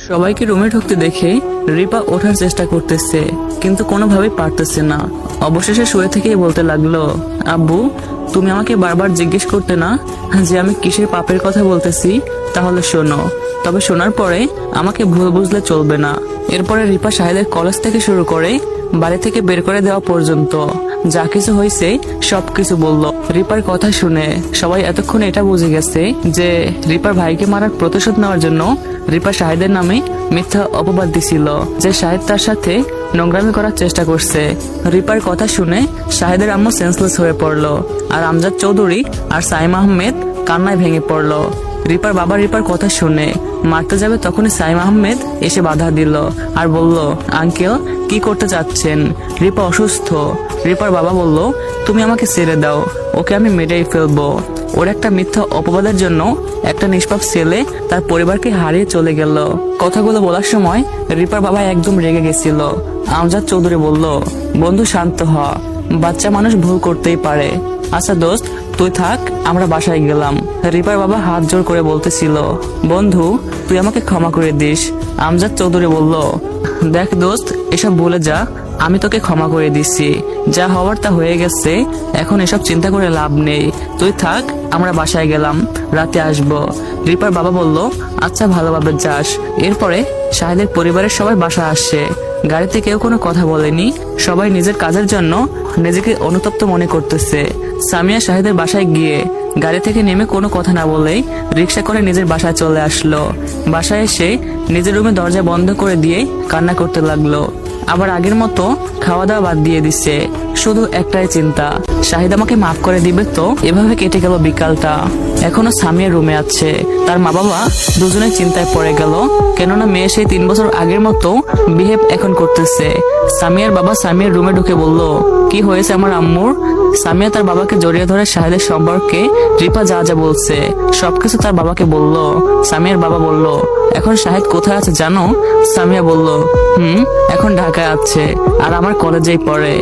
সবাইকে রুমে ঢুকতে দেখে রিপা ওঠার চেষ্টা করতেছে, কিন্তু কোনোভাবেই পারতেছে না। অবশেষে শুয়ে থেকেই বলতে লাগলো, আব্বু তুমি আমাকে বারবার জিজ্ঞেস করতে না যে আমি কিসের পাপের কথা বলতেছি, তাহলে শোনো। তবে শোনার পরে আমাকে ভুল বুঝলে চলবে না। এরপরে রিপা শাহেদের কলেজ থেকে শুরু করে বাড়ি থেকে বের করে দেওয়া পর্যন্ত যা কিছু হয়েছে সবকিছু বলল। রিপার কথা শুনে সবাই এতক্ষণ এটা বুঝে গেছে যে রিপার ভাইকে মারার প্রতিশোধ নেওয়ার জন্য রিপা শাহেদের নামে মিথ্যা অপবাদ দিছিল, যে শাহেদ তার সাথে নোংরামি করার চেষ্টা করছে। রিপার কথা শুনে শাহেদের আম্মু সেন্সলেস হয়ে পড়লো, আর আমজাদ চৌধুরী আর সাইম আহমেদ কান্নায় ভেঙে পড়লো। রিপার বাবা রিপার কথা শুনে মারতে যাবে, তখনই সাইম আহমেদ এসে বাধা দিল আর বলল, আঙ্কেল কি করতে চাচ্ছেন? রিপা অসুস্থ। রিপার বাবা বলল, তুমি আমাকে ছেড়ে দাও, ওকে আমি মেরেই ফেলবো। ওর একটা মিথ্যা অপবাদের জন্য একটা নিষ্পাপ ছেলে তার পরিবারকে হারিয়ে চলে গেল। কথাগুলো বলার সময় রিপার বাবা একদম রেগে গেছিল। আমজাদ চৌধুরী বলল, বন্ধু শান্ত হ, বাচ্চা মানুষ ভুল করতেই পারে। আচ্ছা দোস্ত তুই থাক, আমরা বাসায় গেলাম। রিপার বাবা হাত জোর করে বলতেছিল, বন্ধু তুই আমাকে ক্ষমা করে দিস। আমজাদ চৌধুরী বলল, দেখ দোস্ত এসব ভুলে যা, আমি তোকে ক্ষমা করে দিচ্ছি, যা হওয়ার তা হয়ে গেছে, এখন এসব চিন্তা করে লাভ নেই। তুই থাক, আমরা বাসায় গেলাম, রাতে আসবো। রিপার বাবা বলল, আচ্ছা ভালোভাবে যাস। এরপরে শাহেদের পরিবারের সবাই বাসায় আসে। গাড়িতে কেউ কোনো কথা বলেনি, সবাই নিজের কাজের জন্য নিজেকে অনুতপ্ত মনে করতেছে। সামিয়া শাহেদের বাসায় গিয়ে গাড়ি থেকে নেমে কোনো কথা না বলেই রিক্সা করে নিজের বাসায় চলে আসলো। বাসায় এসে নিজের রুমে দরজা বন্ধ করে দিয়ে কান্না করতে লাগলো। আবার আগের মতো খাওয়া দাওয়া বাদ দিয়ে দিচ্ছে, শুধু একটাই চিন্তা, শাহিদ আমাকে মাফ করে দিবে তো। এভাবে কেটে গেল বিকালটা। এখনো সামিয়া রুমে আছে। তার মা বাবা দুজনে চিন্তায় পড়ে গেল, কেননা মেয়ে সেই 3 বছর আগের মতো বিহেভ এখন করতেছে। সামিয়ার বাবা সামিয়ার রুমে ঢুকে বলল, কি হয়েছে আমার আম্মুর? সামিয়া তার বাবাকে জড়িয়ে ধরে শাহেদের সম্পর্কে রিপা যা যা বলছে সবকিছু তার বাবাকে বলল। সামিয়ার বাবা বলল, এখন শাহেদ কোথায় আছে জানো? সামিয়া বলল, এখন ঢাকায় আছে আর আমার কলেজেই পড়ে।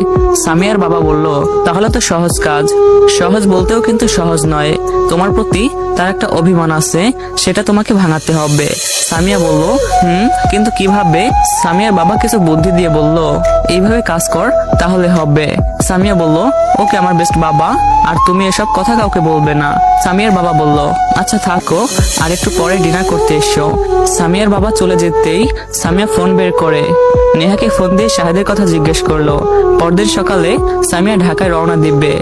সামিয়ার বাবা বলল, তাহলে তো সহজ কাজ। সহজ বলতেও কিন্তু সহজ নয়, তোমার প্রতি তার একটা অভিমান আছে, সেটা তোমাকে ভাঙাতে হবে। সামিয়া বলল, কিন্তু কিভাবে? সামিয়ার বাবা কিছু বুদ্ধি দিয়ে বলল, এইভাবে কাজ কর তাহলে হবে। সামিয়া বলল, ওকে আমার বেস্ট বাবা, আর তুমি এসব কথা কাউকে বলবে না। সামিয়ার বাবা বলল, আচ্ছা থাকো, আর একটু পরে ডিনার করতে এসো। সামিয়ার বাবা চলে যেতেই সামিয়া ফোন বের করে নেহাকে ফোন দিয়ে শাহেদের কথা জিজ্ঞেস করলো। পরদিন সকালে সামিয়া ঢাকায় রওনা দিবে।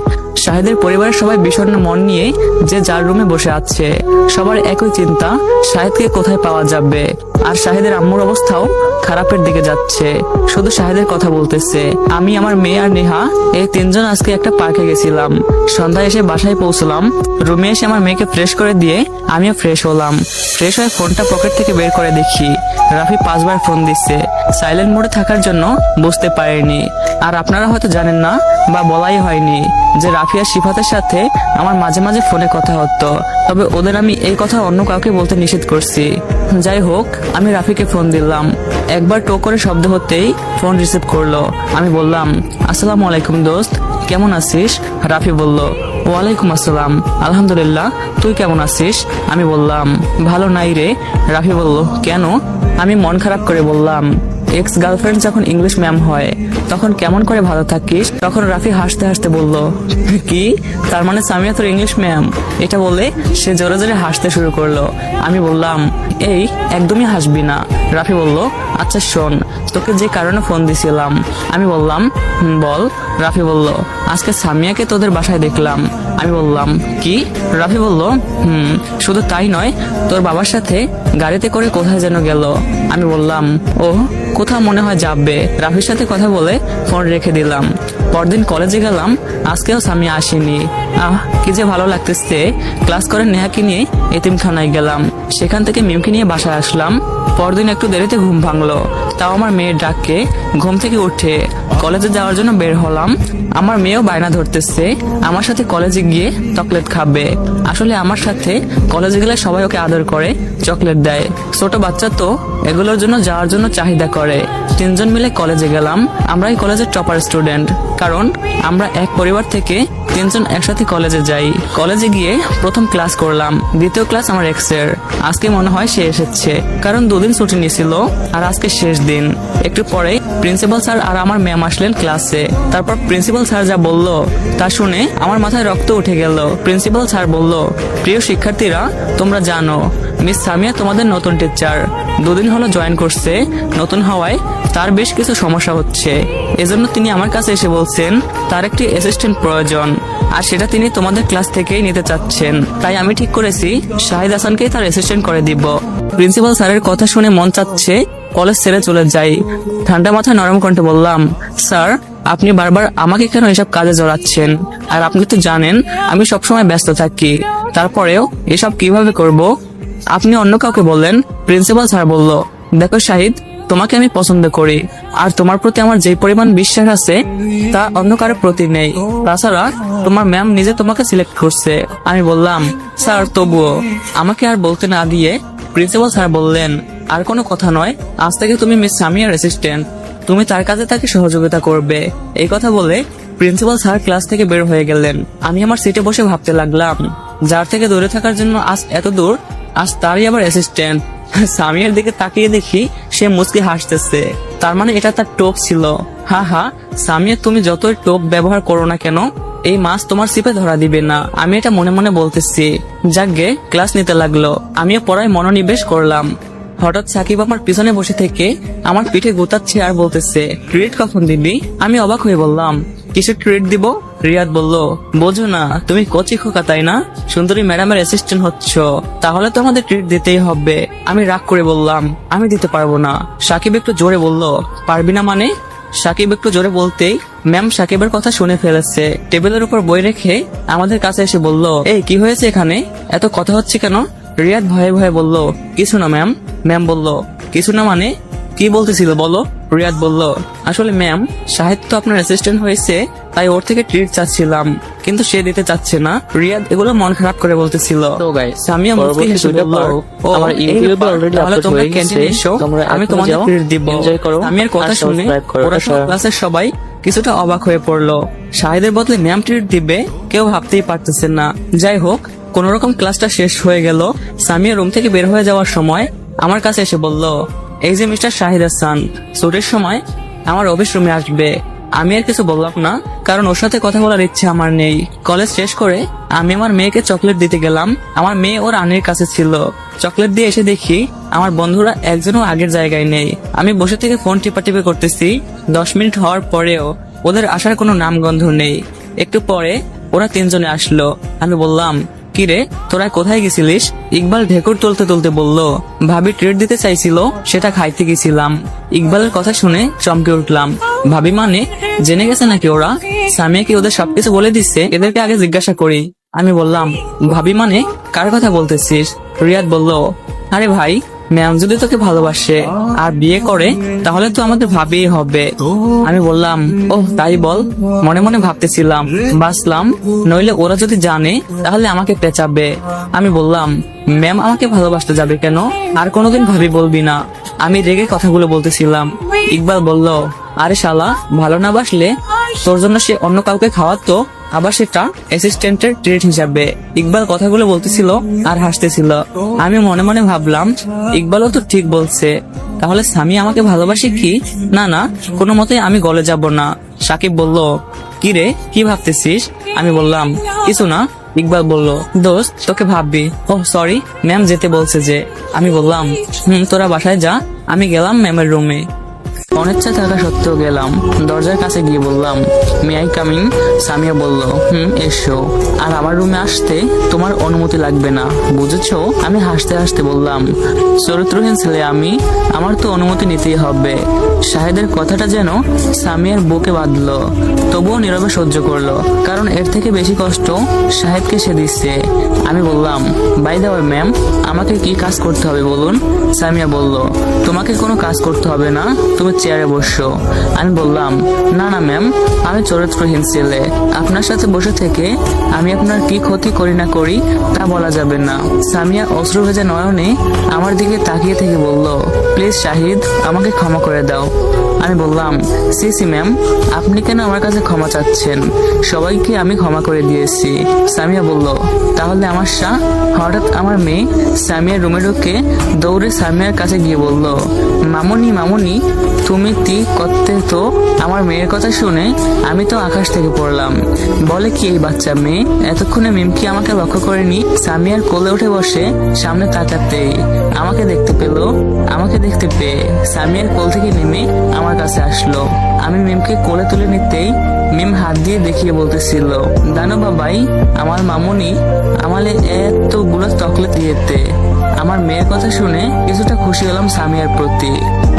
শাহেদের পরিবারের সবাই বিষণ্ণ মন নিয়ে যে যার রুমে বসে আছে। সবার একই চিন্তা, শাহেদকে কোথায় পাওয়া যাবে। আর শাহেদের আম্মুর অবস্থাও খারাপের দিকে যাচ্ছে, শুধু শাহেদের কথা বলতেছে। আমি, আমার মেয়ে আর নেহা এই 3 জন আজকে একটা পার্কে গেছিলাম। সন্ধ্যায় এসে বাসায় পৌঁছলাম। রুমে এসে আমার মেয়েকে ফ্রেশ করে দিয়ে আমিও ফ্রেশ হলাম। ফ্রেশ হয়ে ফোনটা পকেট থেকে বের করে দেখি রাফি 5 বার ফোন দিচ্ছে। সাইলেন্ট মোডে থাকার জন্য বুঝতে পারিনি। আর আপনারা হয়তো জানেন না বা বলাই হয়নি যে রাফি আর শিফাতের সাথে আমার মাঝে মাঝে ফোনে কথা হতো, তবে ওদের আমি এই কথা অন্য কাউকে বলতে নিষেধ করছি। যাই হোক, আমি রাফিকে ফোন দিলাম। একবার টো করে শব্দ হতেই ফোন রিসিভ করলো। আমি বললাম, আসসালামু আলাইকুম দোস্ত, কেমন আছিস? রাফি বলল, ওয়ালাইকুম আসসালাম, আলহামদুলিল্লাহ, তুই কেমন আছিস? আমি বললাম, ভালো নাই রে। রাফি বলল, কেন? আমি মন খারাপ করে বললাম, এক্স গার্লফ্রেন্ড যখন ইংলিশ ম্যাম হয় তখন কেমন করে ভালো থাকিস? তখন রাফি হাসতে হাসতে বলল, কি, তার মানে সামিয়া তোর ইংলিশ ম্যাম? এটা বলে সে জোরে জোরে হাসতে শুরু করলো। আমি বললাম, এই একদমই হাসবি না। রাফি বলল, আচ্ছা শোন, তোকে যে কারণে ফোন দিছিলাম। আমি বললাম, বল। রাফি বলল, আজকে সামিয়াকে তোদের বাসায় দেখলাম। আমি বললাম, কি? রাফি বলল, শুধু তাই নয়, তোর বাবার সাথে গাড়িতে করে কোথায় যেন গেল। আমি বললাম, ও কোথাও মনে হয় যাবে। রাফির সাথে কথা বলে ফোন রেখে দিলাম। পরদিন কলেজে গেলাম, আজকেও সামিয়া আসেনি। কি যে ভালো লাগতেছে। ক্লাস করে নেহাকে নিয়ে এতিমখানায় গেলাম, সেখান থেকে মিমকে নিয়ে বাসায় আসলাম। পরদিন একটু দেরিতে ঘুম ভাঙলো, তাও আমার মেয়ের ডাককে ঘুম থেকে উঠে কলেজে যাওয়ার জন্য বের হলাম। আমার মেয়েও বায়না ধরতেছে আমার সাথে কলেজে গিয়ে চকলেট খাবে। আসলে আমার সাথে কলেজে গেলে সবাই ওকে আদর করে, চকলেট দেয়। ছোট বাচ্চা তো এগুলোর জন্য যাওয়ার জন্য চাহিদা করে। 3 জন মিলে কলেজে গেলাম। আমরা এই কলেজের টপার স্টুডেন্ট, কারণ আমরা এক পরিবার থেকে 3 জন একসাথে কলেজে যাই। কলেজে গিয়ে প্রথম ক্লাস করলাম। দ্বিতীয় ক্লাস আমার এক্সের। আজকে মনে হয় সে এসেছে, কারণ 2 দিন ছুটি নিয়েছিল আর আজকে শেষ দিন। একটু পরে প্রিন্সিপাল স্যার আর আমার ম্যাম আসলেন ক্লাসে। তারপর প্রিন্সিপাল স্যার যা বলল তা শুনে আমার মাথায় রক্ত উঠে গেল। প্রিন্সিপাল স্যার বলল, প্রিয় শিক্ষার্থীরা, তোমরা জানো মিস সামিয়া তোমাদের নতুন টিচার। 2 দিন হলো জয়েন করছে। নতুন হওয়ায় তার বেশ কিছু সমস্যা হচ্ছে। এজন্য তিনি আমার কাছে এসে বলছেন তার একটি অ্যাসিস্ট্যান্ট প্রয়োজন, আর সেটা তিনি তোমাদের ক্লাস থেকেই নিতে চাচ্ছেন। তাই আমি ঠিক করেছি শাহিদ হাসানকেই তার অ্যাসিস্ট্যান্ট করে দিব। প্রিন্সিপাল স্যারের কথা শুনে মন চাচ্ছে কলেজ ছেড়ে চলে যাই। ঠান্ডা মাথায় নরম কণ্ঠে বললাম, স্যার আপনি বারবার আমাকে কেন এসব কাজে জড়াচ্ছেন? আর আপনি তো জানেন আমি সবসময় ব্যস্ত থাকি, তারপরেও এসব কিভাবে করব? আপনি অন্য কাউকে বললেন। প্রিন্সিপাল স্যার বলল, দেখো শাহিদ, তোমাকে আমি পছন্দ করি, আর তোমার প্রতি আমার যে পরিমাণ বিশ্বাস আছে তা অন্য কারোর প্রতি নেই। তাছাড়া তোমার ম্যাম নিজে তোমাকে সিলেক্ট করছে। আমি বললাম, স্যার তবুও। আমাকে আর বলতে না দিয়ে প্রিন্সিপাল স্যার বললেন, আর কোনো কথা নয়, আজ থেকে তুমি মিস সামিয়ার অ্যাসিস্ট্যান্ট, তুমি তার কাজে তাকে সহযোগিতা করবে। এই কথা বলে প্রিন্সিপাল স্যার ক্লাস থেকে বের হয়ে গেলেন। আমি আমার সিটে বসে ভাবতে লাগলাম, যার থেকে দূরে থাকার জন্য আজ এত দূর, আজ তারই আবার অ্যাসিস্ট্যান্ট। সামিয়ার দিকে তাকিয়ে দেখি সে মুচকি হাসতেছে। তার মানে এটা তার টোপ ছিল। হা হা, সামিয়া তুমি যতই টোপ ব্যবহার করো না কেন, এই মাছ তোমার সিপে ধরা দিবে না। আমি এটা মনে মনে বলতেছি। যাকগে, ক্লাস নিতে লাগলো। আমিও পড়ায় মনোনিবেশ করলাম। হঠাৎ সাকিব আমার পিছনে বসে থেকে আমার পিঠে গোতাচ্ছে আর বলতেছে, ট্রিট কখন দিবি? আমি অবাক হয়ে বললাম, কিসের ট্রিট দিব? রিয়াদ বলল, বোঝো না, তুমি কচি খোকা তাই না? সুন্দরী ম্যাডামের অ্যাসিস্ট্যান্ট হচ্ছ, তাহলে তো আমাদের ট্রিট দিতেই হবে। আমি রাগ করে বললাম, আমি দিতে পারবো না। সাকিব একটু জোরে বলল, পারবি না মানে? সাকিব একটু জোরে বলতেই ম্যাম সাকিবের কথা শুনে ফেলেছে। টেবিলের উপর বই রেখে আমাদের কাছে এসে বলল, এই কি হয়েছে এখানে? এত কথা হচ্ছে কেন? রিয়াদ ভয়ে ভয়ে বলল, কিছু না ম্যাম। ম্যাম বলল, কিছু না মানে? কি বলতেছিল বলো? রিয়াদ বলল, আসলে ম্যাম, শাহিদ তো আপনার অ্যাসিস্ট্যান্ট হয়েছে, তাই ওর থেকে ট্রিট চাচ্ছিলাম, কিন্তু সে দিতে চাচ্ছে না। রিয়াদ এগুলো মন খারাপ করে বলতেছিল। তো গাইস, সামিয়া মুচকি হেসে বলল, ও আমার এই ইউটিউবে ব্যাপার, অলরেডি তাহলে আপলোড তোমরা হয়ে ক্যান্টিনে গেছে। এসো, তোমরা আমি এখন তোমাদের যাও, ট্রিট দিব। এনজয় করো, সামিয়ার কথা আর শুনে সাবস্ক্রাইব করো। ওরা সব ক্লাসের সবাই কিছুটা অবাক হয়ে পড়লো। শাহিদের বদলে ম্যাম ট্রিট দিবে কেউ ভাবতেই পারতেছে না। যাই হোক, কোন রকম ক্লাসটা শেষ হয়ে গেল। সামিয়া রুম থেকে বের হয়ে যাওয়ার সময় আমার কাছে এসে বলল, এই যে মিস্টার শাহিদ হাসান, ছুটির সময় আমার অফিস রুমে আসবে। আমি আর কিছু বললাম না, কারণ ওর সাথে কথা বলার ইচ্ছে আমার নেই। কলেজ শেষ করে আমি আমার মেয়েকে চকলেট দিতে গেলাম। আমার মেয়ে ওর আন্টির কাছে ছিল। চকলেট দিয়ে এসে দেখি আমার বন্ধুরা একজনও আগের জায়গায় নেই। আমি বসে থেকে ফোন টিপাটিপি করতেছি। 10 মিনিট হওয়ার পরেও ওদের আসার কোনো নামগন্ধ নেই। একটু পরে ওরা 3 জনে আসলো। আমি বললাম, কিরে তোরা কোথায় গেছিলিস? ইকবাল ঢেকুর তুলতে তুলতে বলল, ভাবি ট্রিট দিতে চাইছিল, সেটা খাইতে গেছিলাম। ইকবালের কথা শুনে চমকে উঠলাম। ভাবি মানে জেনে গেছে নাকি ওরা? সামিয়া কি ওদের সবকিছু বলে দিচ্ছে? এদেরকে আগে জিজ্ঞাসা করি। আমি বললাম, ভাবি মানে কার কথা বলতেছিস? রিয়াদ বলল, আরে ভাই, ম্যাম যদি তোকে ভালোবাসে আর বিয়ে করে তাহলে তো আমাদের ভাবিই হবে। আমি বললাম, ওহ তাই বল। মনে মনে ভাবতেছিলাম, বাসলাম, নইলে ওরা যদি জানে তাহলে আমাকে পেঁচাবে। আমি বললাম, ম্যাম আমাকে ভালোবাসতে যাবে কেন? আর কোনোদিন ভাবি বলবি না। আমি রেগে কথাগুলো বলতেছিলাম। ইকবাল বলল, আরে শালা, ভালো না বাসলে তোর জন্য সে অন্য কাউকে খাওয়াতো, আবার সেটা অ্যাসিস্ট্যান্টের ট্রিট হিসাবে। ইকবাল কথাগুলো বলতেছিল আর হাসতেছিল। আমি মনে মনে ভাবলাম, ইকবালও তো ঠিক বলছে, তাহলে সামি আমাকে ভালোবাসে কি? না না, কোনো মতে আমি গলে যাব না। সাকিব বলল, কি রে, কি ভাবতেছিস? আমি বললাম, কিছু না। ইকবাল বলল, দোস্ত তোকে ভাববি। ও সরি, ম্যাম যেতে বলছে যে। আমি বললাম, তোরা বাসায় যা। আমি গেলাম ম্যামের রুমে। অনিচ্ছা থাকা সত্ত্বেও গেলাম। দরজার কাছে গিয়ে বললাম, মে আই কামিং? সামিয়া বলল, এসো। আর আমার রুমে আসতে তোমার অনুমতি লাগবে না, বুঝেছো? আমি হাসতে হাসতে বললাম, চরিত্রহীন ছেলে আমি, আমার তো অনুমতি নিতেই হবে। শাহেদের কথাটা যেন সামিয়ার বুকে বাঁধলো, তবুও নীরবে সহ্য করলো, কারণ এর থেকে বেশি কষ্ট শাহেদকে সে দিচ্ছে। আমি বললাম, বাই দ্য ওয়ে ম্যাম, আমাকে কি কাজ করতে হবে বলুন? সামিয়া বলল, তোমাকে কোনো কাজ করতে হবে না, তুমি চেয়ারে বসো। আমি বললাম, না না ম্যাম, আমি চরিত্রহীন ছেলে, আপনার সাথে বসে থেকে আমি আপনার কি ক্ষতি করি না করি তা বলা যাবে না। সামিয়া অশ্রু ভেজা নয়নে আমার দিকে তাকিয়ে থেকে বলল, প্লিজ শাহিদ, আমাকে ক্ষমা করে দাও। আমি বললাম, সি ম্যাম, আপনি কেন আমার কাছে ক্ষমা চাচ্ছেন? সবাইকে আমি ক্ষমা করে দিয়েছি। সামিয়া বলল, তাহলে আমার শাহ? হঠাৎ আমার মেয়ে সামিয়ার রুমে ঢুকে দৌড়ে সামিয়ার কাছে গিয়ে বলল, মামুনি মামুনি, তুমি তি করতে তো। আমার মেয়ের কথা শুনে আমি তো আকাশ থেকে পড়লাম। বলে কি এই বাচ্চা মেয়ে, এতক্ষণে মিমকি আমাকে লক্ষ্য করেনি। সামিয়ার কোলে উঠে বসে সামনে তাকাতেই আমাকে দেখতে পেল। আমাকে দেখতে পেয়ে সামিয়ার কোল থেকে নেমে আমার কাছে আসলো। আমি মিমকে কোলে তুলে নিতেই মিম হাত দিয়ে দেখিয়ে বলতেছিল, দানো বাবাই, আমার মামুনি আমালে এতগুলো চকলেট দিয়েতে। আমার মেয়ের কথা শুনে কিছুটা খুশি হলাম সামিয়ার প্রতি,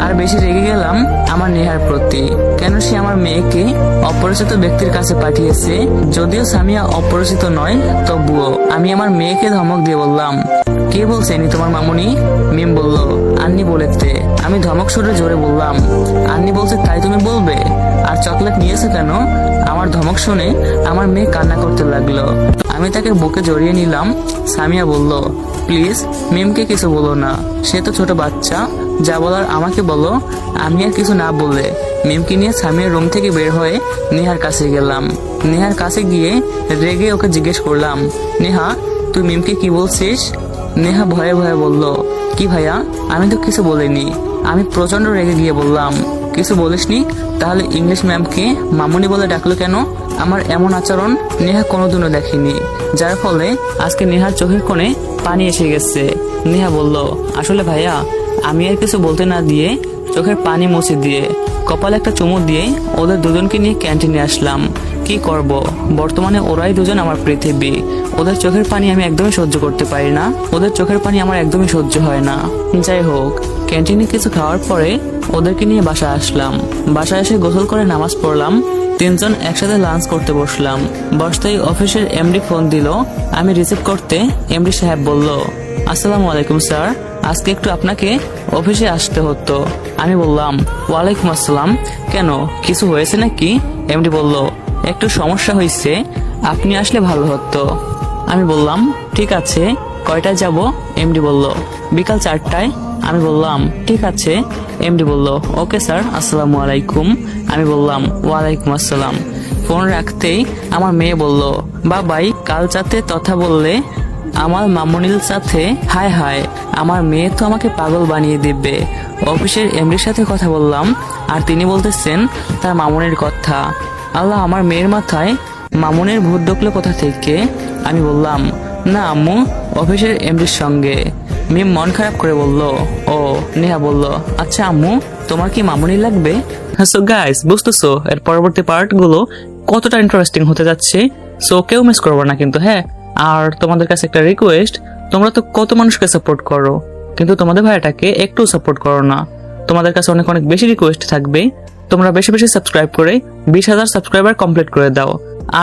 আর বেশি রেগে গেলাম আমার নেহার প্রতি। কেন সে আমার মেয়েকে অপরিচিত ব্যক্তির কাছে পাঠিয়েছে? যদিও সামিয়া অপরিচিত নয়, তবুও আমি আমার মেয়েকে ধমক দিয়ে বললাম, কে বলছে নি তোমার মামুনি? মিম বলল, আন্নি বলেতে। আমি ধমক সুরে জোরে বললাম, আন্নি বলছে তাই তুমি বলবে? আর চকলেট নিয়েছে কেন? আমার ধমক শুনে আমার মেয়ে কান্না করতে লাগলো। আমি তাকে বুকে জড়িয়ে নিলাম। সামিয়া বলল, প্লিজ মিমকে কিছু বলো না, সে তো ছোট বাচ্চা, যা বলার আমাকে বলো। আমি আর কিছু না বলে মিমকে নিয়ে সামিয়ার রুম থেকে বের হয়ে নেহার কাছে গেলাম। নেহার কাছে গিয়ে রেগে ওকে জিজ্ঞেস করলাম, নেহা, তুই মিমকে কি বলছিস? নেহা ভয়ে ভয়ে বলল, কি ভাইয়া, আমি তো কিছু বলিনি। আমি প্রচন্ড রেগে গিয়ে বললাম, কিছু বলিসনি? তাহলে ইংলিশ ম্যামকে মামুনি বলে ডাকলো কেন? আমার এমন আচরণ নেহা কোনোদিনও দেখেনি, যার ফলে আজকে নেহার চোখের কোণে পানি এসে গেছে। নেহা বলল, আসলে ভাইয়া, আমি আর কিছু বলতে না দিয়ে চোখের পানি মুছে দিয়ে কপালে একটা চুমু দিয়ে ওদের দুজনকে নিয়ে ক্যান্টিনে আসলাম। কি করব, বর্তমানে ওরাই দুজন আমার পৃথিবী। ওদের চোখের পানি আমি একদমই সহ্য করতে পারি না, ওদের চোখের পানি আমার একদমই সহ্য হয় না। যাই হোক, ক্যান্টিনে কিছু খাওয়ার পরে ওদেরকে নিয়ে বাসায় আসলাম। বাসায় এসে গোসল করে নামাজ পড়লাম। তিনজন একসাথে লাঞ্চ করতে বসলাম। বসতেই অফিসের এমডি ফোন দিল। আমি রিসিভ করতে এমডি সাহেব বলল, আসসালামু আলাইকুম স্যার, আজকে একটু আপনাকে অফিসে আসতে হতো। আমি বললাম, ওয়ালাইকুম আসসালাম, কেন কিছু হয়েছে নাকি? এমডি বলল, একটু সমস্যা হয়েছে, আপনি আসলে ভালো হতো। আমি বললাম, ঠিক আছে, কয়টায় যাব? এমডি বলল, বিকাল 4টায়। আমি বললাম, ঠিক আছে। এমডি বলল, ওকে স্যার, আসসালামু আলাইকুম। আমি বললাম, ওয়ালাইকুম আসসালাম। ফোন রাখতেই আমার মেয়ে বলল, বাবাই, কাল চাতে তথা বললে আমার মামুনির সাথে। হায় হায়, আমার মেয়ে তো আমাকে পাগল বানিয়ে দিবে। অফিসের এমডির সাথে কথা বললাম, আর তিনি বলতেছেন তার মামুনির কথা। আল্লাহ, আমার মেয়ের মাথায় মামুনের ভূত ঢুকলো কোথা থেকে? আমি বললাম, না আম্মু, অফিসের এমডির সঙ্গে। মিম মন খারাপ করে বলল, ও। নেহা বলল, আচ্ছা আম্মু, তোমার কি মামুনি লাগবে? সো গাইস, বুঝতেছো এর পরবর্তী পার্ট গুলো কতটা ইন্টারেস্টিং হতে যাচ্ছে। সো কেউ মিস করবো না কিন্তু, হ্যাঁ। আর তোমাদের কাছে একটা রিকোয়েস্ট, তোমরা তো কত মানুষকে সাপোর্ট করো, কিন্তু তোমাদের ভাইটাকে একটু সাপোর্ট করো না। তোমাদের কাছে অনেক অনেক বেশি রিকোয়েস্ট থাকবে, তোমরা বেশি বেশি সাবস্ক্রাইব করে 20,000 সাবস্ক্রাইবার কমপ্লিট করে দাও। আর